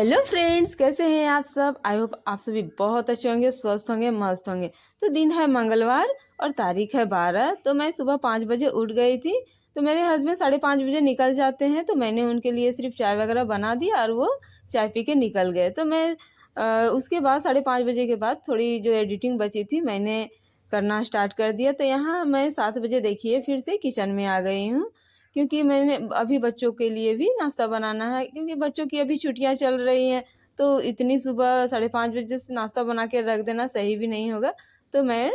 Hello friends, कैसे हैं आप सब। आई होप आप सभी बहुत अच्छे होंगे, स्वस्थ होंगे, मस्त होंगे। तो दिन है मंगलवार और तारीख है 12। तो मैं सुबह 5 बजे उठ गई थी। तो मेरे हस्बैंड 5:30 बजे निकल जाते हैं, तो मैंने उनके लिए सिर्फ चाय वगैरह बना दिया और वो चाय पी के निकल गए। तो मैं उसके बाद 5:30 बजे के बाद थोड़ी जो एडिटिंग बची थी मैंने करना स्टार्ट कर दिया। तो यहाँ मैं 7 बजे देखिए फिर से किचन में आ गई हूँ, क्योंकि मैंने अभी बच्चों के लिए भी नाश्ता बनाना है, क्योंकि बच्चों की अभी छुट्टियां चल रही हैं। तो इतनी सुबह 5:30 बजे से नाश्ता बना के रख देना सही भी नहीं होगा। तो मैं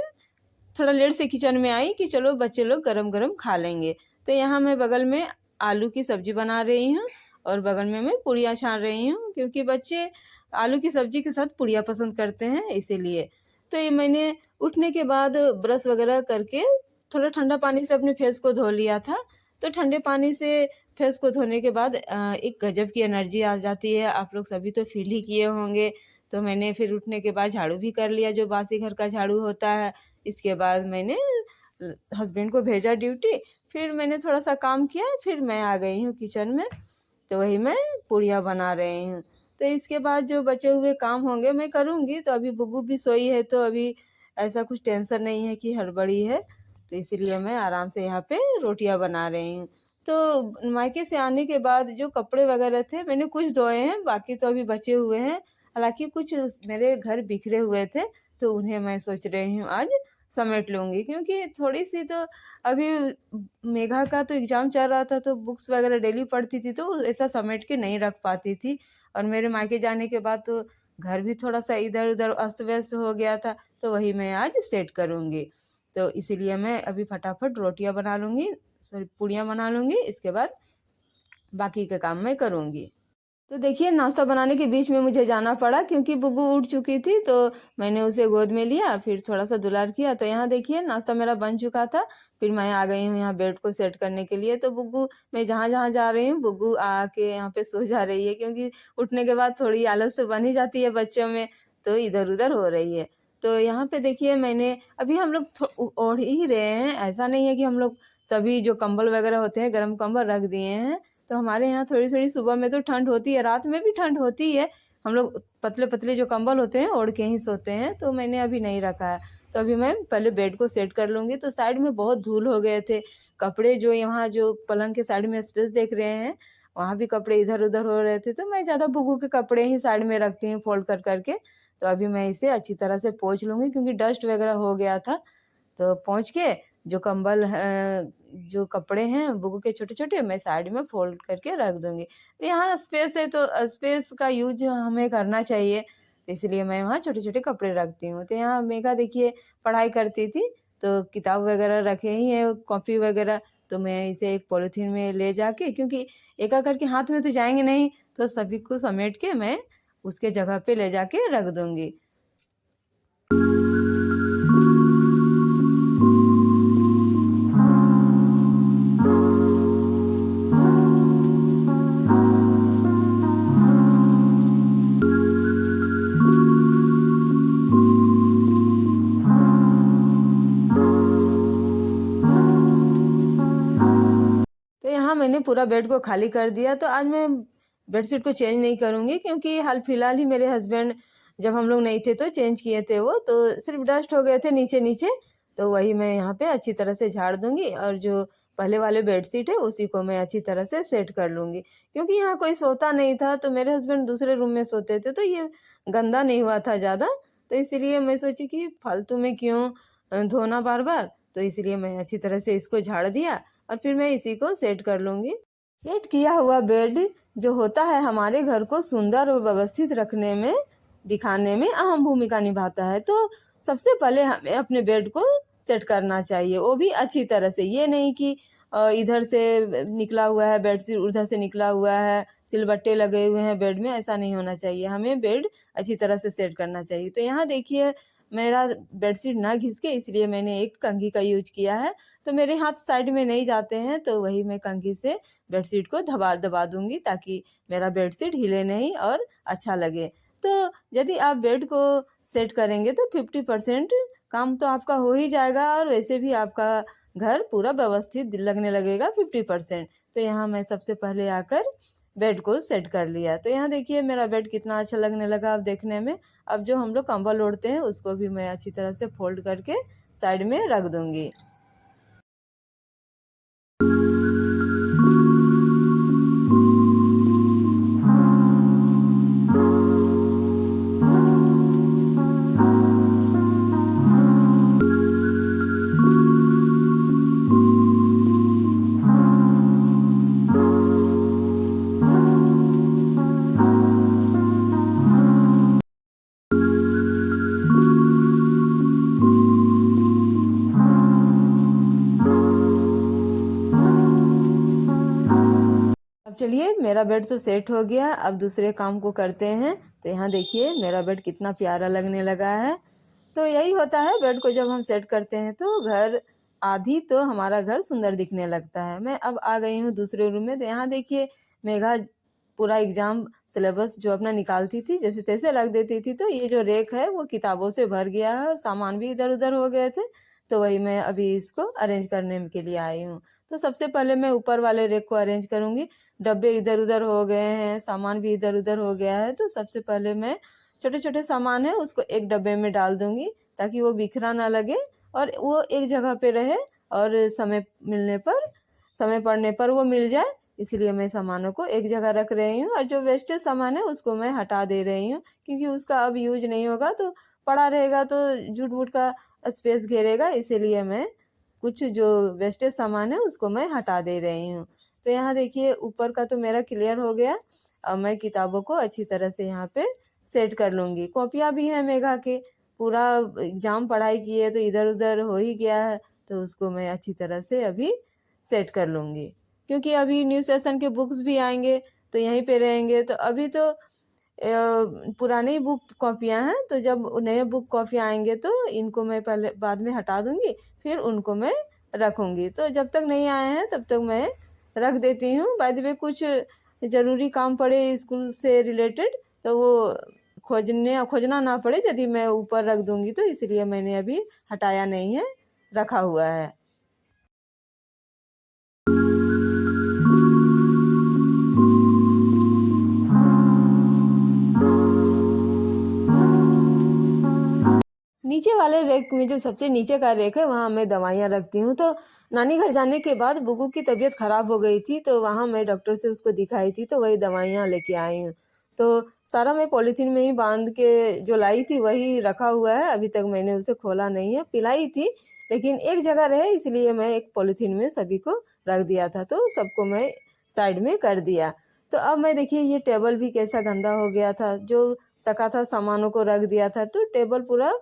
थोड़ा लेट से किचन में आई कि चलो बच्चे लोग गरम गरम खा लेंगे। तो यहाँ मैं बगल में आलू की सब्जी बना रही हूँ और बगल में मैं पूड़ियाँ छान रही हूँ, क्योंकि बच्चे आलू की सब्जी के साथ पूड़ियाँ पसंद करते हैं इसीलिए। तो ये मैंने उठने के बाद ब्रश वगैरह करके थोड़ा ठंडा पानी से अपने फेस को धो लिया था। तो ठंडे पानी से फेस को धोने के बाद एक गजब की एनर्जी आ जाती है, आप लोग सभी तो फील ही किए होंगे। तो मैंने फिर उठने के बाद झाड़ू भी कर लिया, जो बासी घर का झाड़ू होता है। इसके बाद मैंने हस्बैंड को भेजा ड्यूटी, फिर मैंने थोड़ा सा काम किया, फिर मैं आ गई हूँ किचन में। तो वही मैं पूड़ियाँ बना रही हूँ। तो इसके बाद जो बचे हुए काम होंगे मैं करूँगी। तो अभी बुग्गू भी सोई है, तो अभी ऐसा कुछ टेंशन नहीं है कि हड़बड़ी है। तो इसीलिए मैं आराम से यहाँ पे रोटियाँ बना रही हूँ। तो मायके से आने के बाद जो कपड़े वगैरह थे मैंने कुछ धोए हैं, बाकी तो अभी बचे हुए हैं। हालांकि कुछ मेरे घर बिखरे हुए थे, तो उन्हें मैं सोच रही हूँ आज समेट लूँगी, क्योंकि थोड़ी सी तो अभी मेघा का तो एग्ज़ाम चल रहा था, तो बुक्स वगैरह डेली पढ़ती थी, तो ऐसा समेट के नहीं रख पाती थी। और मेरे मायके जाने के बाद तो घर भी थोड़ा सा इधर उधर अस्त व्यस्त हो गया था, तो वही मैं आज सेट करूँगी। तो इसीलिए मैं अभी फटाफट रोटियां बना लूँगी, सॉरी पूड़ियाँ बना लूँगी, इसके बाद बाकी का काम मैं करूँगी। तो देखिए नाश्ता बनाने के बीच में मुझे जाना पड़ा, क्योंकि बुग्गू उठ चुकी थी। तो मैंने उसे गोद में लिया, फिर थोड़ा सा दुलार किया। तो यहाँ देखिए नाश्ता मेरा बन चुका था। फिर मैं आ गई हूँ यहाँ बेड को सेट करने के लिए। तो बुग्गू, मैं जहाँ जहाँ जा रही हूँ बुग्गू आके यहाँ पे सो जा रही है, क्योंकि उठने के बाद थोड़ी आलस तो बन ही जाती है बच्चों में, तो इधर उधर हो रही है। तो यहाँ पे देखिए मैंने अभी हम लोग ओढ़ ही रहे हैं, ऐसा नहीं है कि हम लोग सभी जो कंबल वगैरह होते हैं गर्म कंबल रख दिए हैं। तो हमारे यहाँ थोड़ी थोड़ी सुबह में तो ठंड होती है, रात में भी ठंड होती है। हम लोग पतले पतले जो कंबल होते हैं ओढ़ के ही सोते हैं, तो मैंने अभी नहीं रखा है। तो अभी मैं पहले बेड को सेट कर लूँगी। तो साइड में बहुत धूल हो गए थे, कपड़े जो यहाँ जो पलंग के साइड में स्पेस देख रहे हैं, वहाँ भी कपड़े इधर उधर हो रहे थे। तो मैं ज़्यादा बुग्गू के कपड़े ही साइड में रखती हूँ फोल्ड कर करके। तो अभी मैं इसे अच्छी तरह से पोंछ लूँगी, क्योंकि डस्ट वगैरह हो गया था। तो पोंछ के जो कंबल जो कपड़े हैं बुग्गू के छोटे छोटे, मैं साइड में फोल्ड करके रख दूंगी। तो यहाँ स्पेस है, तो स्पेस का यूज हमें करना चाहिए, तो इसलिए मैं वहाँ छोटे छोटे कपड़े रखती हूँ। तो यहाँ मेघा देखिए पढ़ाई करती थी, तो किताब वगैरह रखे ही है, कॉपी वगैरह। तो मैं इसे एक पॉलीथीन में ले जाके, क्योंकि एक एक करके हाथ में तो जाएंगे नहीं, तो सभी को समेट के मैं उसके जगह पे ले जाके रख दूंगी। तो यहाँ मैंने पूरा बेड को खाली कर दिया। तो आज मैं बेडशीट को चेंज नहीं करूँगी, क्योंकि हाल फिलहाल ही मेरे हस्बैंड जब हम लोग नहीं थे तो चेंज किए थे वो, तो सिर्फ डस्ट हो गए थे नीचे नीचे। तो वही मैं यहाँ पे अच्छी तरह से झाड़ दूंगी, और जो पहले वाले बेडशीट है उसी को मैं अच्छी तरह से सेट कर लूँगी, क्योंकि यहाँ कोई सोता नहीं था। तो मेरे हस्बैंड दूसरे रूम में सोते थे, तो ये गंदा नहीं हुआ था ज़्यादा। तो इसलिए मैं सोची कि फालतू में क्यों धोना बार बार। तो इसलिए मैं अच्छी तरह से इसको झाड़ दिया, और फिर मैं इसी को सेट कर लूँगी। सेट किया हुआ बेड जो होता है हमारे घर को सुंदर और व्यवस्थित रखने में, दिखाने में अहम भूमिका निभाता है। तो सबसे पहले हमें अपने बेड को सेट करना चाहिए, वो भी अच्छी तरह से। ये नहीं कि इधर से निकला हुआ है बेडशीट, उधर से निकला हुआ है, सिलबट्टे लगे हुए हैं बेड में, ऐसा नहीं होना चाहिए। हमें बेड अच्छी तरह से सेट करना चाहिए। तो यहाँ देखिए मेरा बेडशीट ना घिस के, इसलिए मैंने एक कंघी का यूज किया है। तो मेरे हाथ साइड में नहीं जाते हैं, तो वही मैं कंघी से बेडशीट को दबा दबा दूंगी, ताकि मेरा बेडशीट हिले नहीं और अच्छा लगे। तो यदि आप बेड को सेट करेंगे तो 50% काम तो आपका हो ही जाएगा, और वैसे भी आपका घर पूरा व्यवस्थित लगने लगेगा 50%। तो यहाँ मैं सबसे पहले आकर बेड को सेट कर लिया। तो यहाँ देखिए मेरा बेड कितना अच्छा लगने लगा अब देखने में। अब जो हम लोग कंबल ओढ़ते हैं उसको भी मैं अच्छी तरह से फोल्ड करके साइड में रख दूँगी। अब चलिए मेरा बेड तो सेट हो गया, अब दूसरे काम को करते हैं। तो यहाँ देखिए मेरा बेड कितना प्यारा लगने लगा है। तो यही होता है, बेड को जब हम सेट करते हैं तो घर आधी तो हमारा घर सुंदर दिखने लगता है। मैं अब आ गई हूँ दूसरे रूम में। तो यहाँ देखिए मेघा पूरा एग्जाम सिलेबस जो अपना निकालती थी जैसे तैसे रख देती थी। तो ये जो रेक है वो किताबों से भर गया है और सामान भी इधर उधर हो गए थे। तो वही मैं अभी इसको अरेंज करने के लिए आई हूँ। तो सबसे पहले मैं ऊपर वाले रेक को अरेंज करूँगी। डब्बे इधर उधर हो गए हैं, सामान भी इधर उधर हो गया है। तो सबसे पहले मैं छोटे छोटे सामान है उसको एक डब्बे में डाल दूंगी ताकि वो बिखरा ना लगे और वो एक जगह पे रहे और समय पड़ने पर वो मिल जाए। इसलिए मैं सामानों को एक जगह रख रही हूँ और जो वेस्टेज सामान है उसको मैं हटा दे रही हूँ, क्योंकि उसका अब यूज नहीं होगा तो पड़ा रहेगा तो झूठ मूठ का स्पेस घेरेगा। इसीलिए मैं कुछ जो वेस्टेज सामान है उसको मैं हटा दे रही हूँ। तो यहाँ देखिए ऊपर का तो मेरा क्लियर हो गया। अब मैं किताबों को अच्छी तरह से यहाँ पे सेट कर लूँगी। कॉपियाँ भी हैं मेघा के, पूरा एग्जाम पढ़ाई की है तो इधर उधर हो ही गया है। तो उसको मैं अच्छी तरह से अभी सेट कर लूँगी, क्योंकि अभी न्यू सेशन के बुक्स भी आएंगे तो यहीं पे रहेंगे। तो अभी तो पुरानी बुक कॉपियाँ हैं, तो जब नए बुक कॉपियाँ आएंगे तो इनको मैं पहले बाद में हटा दूँगी, फिर उनको मैं रखूँगी। तो जब तक नहीं आए हैं तब तक मैं रख देती हूँ। बाय द वे कुछ ज़रूरी काम पड़े स्कूल से रिलेटेड तो वो खोजना ना पड़े यदि मैं ऊपर रख दूँगी, तो इसलिए मैंने अभी हटाया नहीं है, रखा हुआ है। नीचे वाले रैक में जो सबसे नीचे का रैक है वहाँ मैं दवाइयाँ रखती हूँ। तो नानी घर जाने के बाद बुगू की तबीयत ख़राब हो गई थी तो वहाँ मैं डॉक्टर से उसको दिखाई थी, तो वही दवाइयाँ लेके आई हूँ। तो सारा मैं पॉलीथीन में ही बांध के जो लाई थी वही रखा हुआ है, अभी तक मैंने उसे खोला नहीं है। पिलाई थी लेकिन एक जगह रहे इसलिए मैं एक पॉलीथीन में सभी को रख दिया था, तो सबको मैं साइड में कर दिया। तो अब मैं देखिए ये टेबल भी कैसा गंदा हो गया था, जो सका था सामानों को रख दिया था तो टेबल पूरा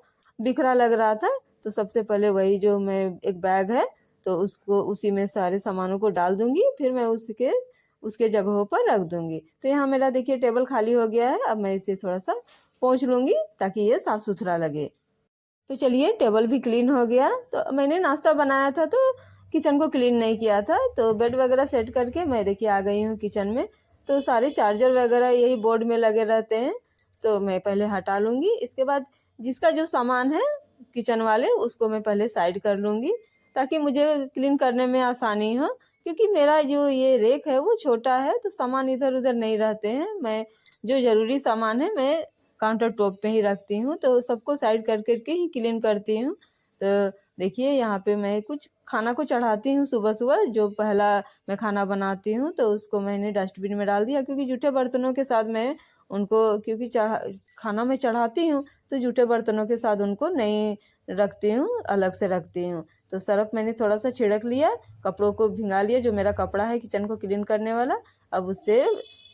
बिखरा लग रहा था। तो सबसे पहले वही जो मैं एक बैग है तो उसको उसी में सारे सामानों को डाल दूंगी, फिर मैं उसके जगहों पर रख दूंगी। तो यहाँ मेरा देखिए टेबल खाली हो गया है। अब मैं इसे थोड़ा सा पोंछ लूंगी ताकि ये साफ सुथरा लगे। तो चलिए टेबल भी क्लीन हो गया। तो मैंने नाश्ता बनाया था तो किचन को क्लीन नहीं किया था, तो बेड वगैरह सेट करके मैं देखिए आ गई हूँ किचन में। तो सारे चार्जर वगैरह यही बोर्ड में लगे रहते हैं तो मैं पहले हटा लूँगी। इसके बाद जिसका जो सामान है किचन वाले उसको मैं पहले साइड कर लूँगी ताकि मुझे क्लीन करने में आसानी हो, क्योंकि मेरा जो ये रेक है वो छोटा है तो सामान इधर उधर नहीं रहते हैं। मैं जो ज़रूरी सामान है मैं काउंटर टॉप पे ही रखती हूँ, तो सबको साइड कर करके ही क्लीन करती हूँ। तो देखिए यहाँ पे मैं कुछ खाना को चढ़ाती हूँ सुबह सुबह, जो पहला मैं खाना बनाती हूँ तो उसको मैंने डस्टबिन में डाल दिया, क्योंकि जूठे बर्तनों के साथ मैं उनको क्योंकि खाना में चढ़ाती हूँ तो जूठे बर्तनों के साथ उनको नहीं रखती हूँ, अलग से रखती हूँ। तो सर्फ मैंने थोड़ा सा छिड़क लिया, कपड़ों को भिंगा लिया, जो मेरा कपड़ा है किचन को क्लीन करने वाला। अब उससे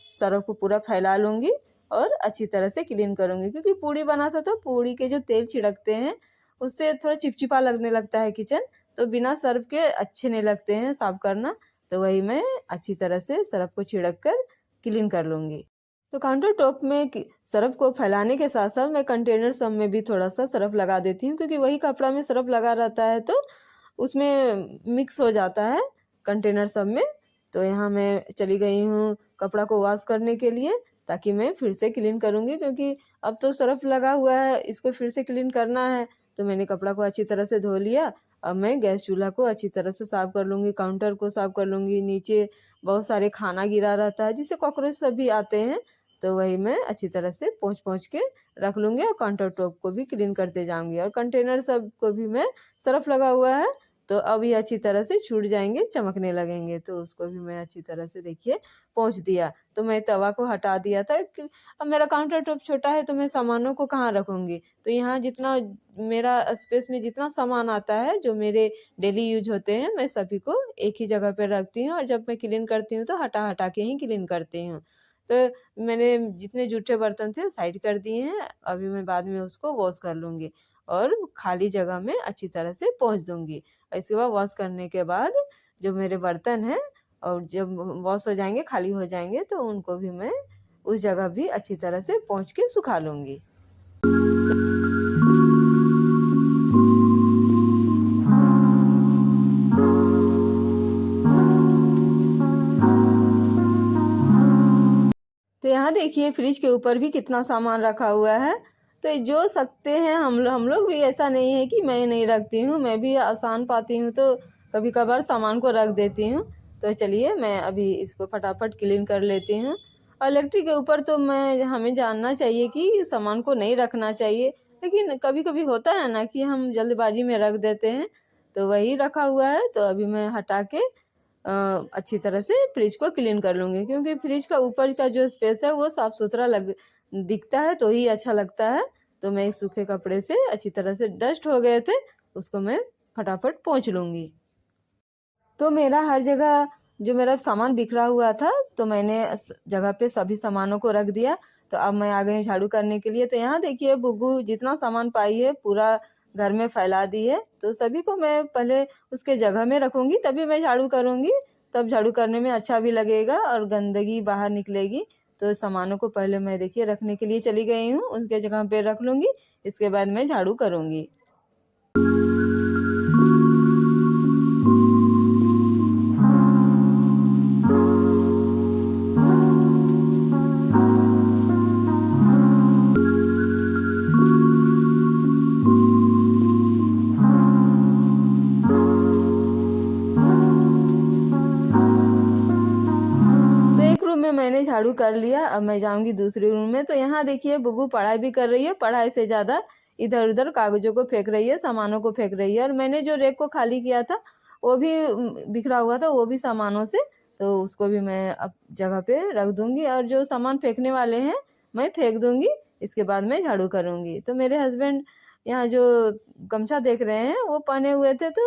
सर्फ को पूरा फैला लूँगी और अच्छी तरह से क्लीन करूँगी, क्योंकि पूड़ी बनाता तो पूड़ी के जो तेल छिड़कते हैं उससे थोड़ा चिपचिपा लगने लगता है किचन, तो बिना सर्फ के अच्छे नहीं लगते हैं साफ करना। तो वही मैं अच्छी तरह से सर्फ को छिड़क कर क्लीन कर लूँगी। तो काउंटर टॉप में सर्फ को फैलाने के साथ साथ मैं कंटेनर सब में भी थोड़ा सा सर्फ लगा देती हूँ, क्योंकि वही कपड़ा में सर्फ लगा रहता है तो उसमें मिक्स हो जाता है कंटेनर सब में। तो यहाँ मैं चली गई हूँ कपड़ा को वॉश करने के लिए ताकि मैं फिर से क्लीन करूँगी, क्योंकि अब तो सर्फ लगा हुआ है, इसको फिर से क्लीन करना है तो मैंने कपड़ा को अच्छी तरह से धो लिया। अब मैं गैस चूल्हा को अच्छी तरह से साफ़ कर लूँगी, काउंटर को साफ़ कर लूँगी। नीचे बहुत सारे खाना गिरा रहता है जिससे कॉकरोच सभी आते हैं, तो वही मैं अच्छी तरह से पोंछ पोंछ के रख लूँगी और काउंटर टॉप को भी क्लीन करते जाऊँगी। और कंटेनर सब को भी मैं सर्फ लगा हुआ है, तो अब ये अच्छी तरह से छूट जाएंगे, चमकने लगेंगे, तो उसको भी मैं अच्छी तरह से देखिए पोंछ दिया। तो मैं तवा को हटा दिया था कि अब मेरा काउंटर टॉप छोटा है तो मैं सामानों को कहाँ रखूँगी, तो यहाँ जितना मेरा स्पेस में जितना सामान आता है जो मेरे डेली यूज होते हैं मैं सभी को एक ही जगह पर रखती हूँ, और जब मैं क्लीन करती हूँ तो हटा हटा के ही क्लीन करती हूँ। तो मैंने जितने जूठे बर्तन थे साइड कर दिए हैं, अभी मैं बाद में उसको वॉश कर लूँगी और खाली जगह में अच्छी तरह से पोंछ दूँगी। इसके बाद वॉश करने के बाद जो मेरे बर्तन हैं और जब वॉश हो जाएंगे, खाली हो जाएंगे, तो उनको भी मैं उस जगह भी अच्छी तरह से पोंछ के सुखा लूँगी। तो यहाँ देखिए फ्रिज के ऊपर भी कितना सामान रखा हुआ है। तो जो सकते हैं हम लोग भी, ऐसा नहीं है कि मैं नहीं रखती हूँ, मैं भी आसान पाती हूँ तो कभी कभार सामान को रख देती हूँ। तो चलिए मैं अभी इसको फटाफट क्लीन कर लेती हूँ। और इलेक्ट्रिक के ऊपर तो हमें जानना चाहिए कि सामान को नहीं रखना चाहिए, लेकिन कभी कभी होता है ना कि हम जल्दबाजी में रख देते हैं, तो वही रखा हुआ है। तो अभी मैं हटा के अच्छी तरह से फ्रिज को क्लीन कर लूँगी, क्योंकि फ्रिज का ऊपर का जो स्पेस है वो साफ़ सुथरा दिखता है तो ही अच्छा लगता है। तो मैं इस सूखे कपड़े से अच्छी तरह से डस्ट हो गए थे उसको मैं फटाफट पोंछ लूँगी। तो मेरा हर जगह जो मेरा सामान बिखरा हुआ था तो मैंने जगह पे सभी सामानों को रख दिया। तो अब मैं आ गई हूँ झाड़ू करने के लिए। तो यहाँ देखिए बुग्गू जितना सामान पाई है पूरा घर में फैला दी है, तो सभी को मैं पहले उसके जगह में रखूँगी तभी मैं झाड़ू करूँगी, तब झाड़ू करने में अच्छा भी लगेगा और गंदगी बाहर निकलेगी। तो सामानों को पहले मैं देखिए रखने के लिए चली गई हूँ, उनके जगह पे रख लूँगी, इसके बाद मैं झाड़ू करूँगी। मैंने झाड़ू कर लिया, अब मैं जाऊंगी दूसरे रूम में। तो यहाँ देखिए बुग्गू पढ़ाई भी कर रही है, पढ़ाई से ज़्यादा इधर उधर कागजों को फेंक रही है, सामानों को फेंक रही है। और मैंने जो रैक को खाली किया था वो भी बिखरा हुआ था, वो भी सामानों से, तो उसको भी मैं अब जगह पे रख दूंगी और जो सामान फेंकने वाले हैं मैं फेंक दूंगी, इसके बाद मैं झाड़ू करूँगी। तो मेरे हस्बैंड यहाँ जो गमछा देख रहे हैं वो पहने हुए थे तो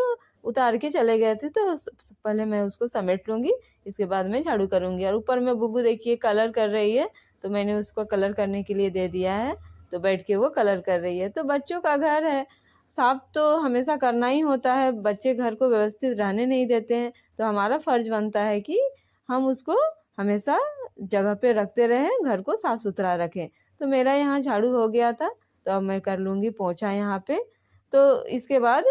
उतार के चले गए थे, तो पहले मैं उसको समेट लूँगी, इसके बाद मैं झाड़ू करूँगी। और ऊपर में बुग्गू देखिए कलर कर रही है, तो मैंने उसको कलर करने के लिए दे दिया है, तो बैठ के वो कलर कर रही है। तो बच्चों का घर है, साफ तो हमेशा करना ही होता है, बच्चे घर को व्यवस्थित रहने नहीं देते हैं, तो हमारा फ़र्ज बनता है कि हम उसको हमेशा जगह पे रखते रहें, घर को साफ़ सुथरा रखें। तो मेरा यहाँ झाड़ू हो गया था, तो अब मैं कर लूँगी पोछा यहाँ पे। तो इसके बाद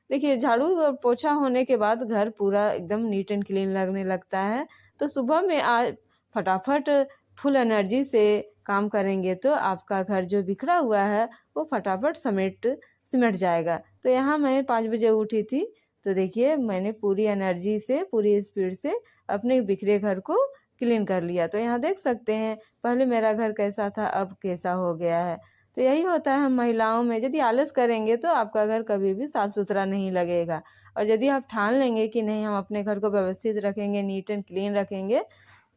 देखिए झाड़ू और पोछा होने के बाद घर पूरा एकदम नीट एंड क्लीन लगने लगता है। तो सुबह में आज फटाफट फुल एनर्जी से काम करेंगे तो आपका घर जो बिखरा हुआ है वो फटाफट सिमट जाएगा। तो यहाँ मैं 5 बजे उठी थी, तो देखिए मैंने पूरी एनर्जी से पूरी स्पीड से अपने बिखरे घर को क्लीन कर लिया। तो यहाँ देख सकते हैं पहले मेरा घर कैसा था, अब कैसा हो गया है। तो यही होता है हम महिलाओं में, यदि आलस करेंगे तो आपका घर कभी भी साफ़ सुथरा नहीं लगेगा। और यदि आप ठान लेंगे कि नहीं हम अपने घर को व्यवस्थित रखेंगे, नीट एंड क्लीन रखेंगे,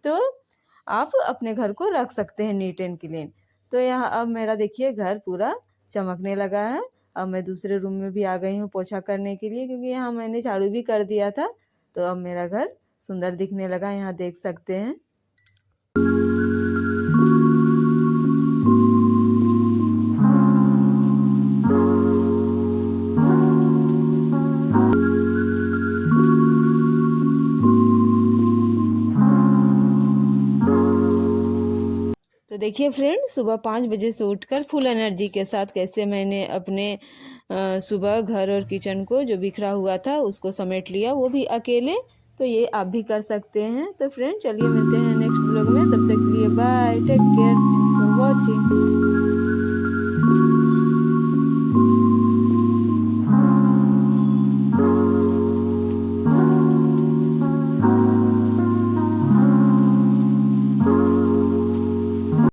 तो आप अपने घर को रख सकते हैं नीट एंड क्लीन। तो यहाँ अब मेरा देखिए घर पूरा चमकने लगा है। अब मैं दूसरे रूम में भी आ गई हूँ पोछा करने के लिए, क्योंकि यहाँ मैंने झाड़ू भी कर दिया था। तो अब मेरा घर सुंदर दिखने लगा, यहाँ देख सकते हैं। तो देखिए फ्रेंड सुबह 5 बजे से उठकर फुल एनर्जी के साथ कैसे मैंने अपने सुबह घर और किचन को जो बिखरा हुआ था उसको समेट लिया, वो भी अकेले। तो ये आप भी कर सकते हैं। तो फ्रेंड चलिए मिलते हैं नेक्स्ट ब्लॉग में, तब तक के लिए bye, take care, thanks for watching.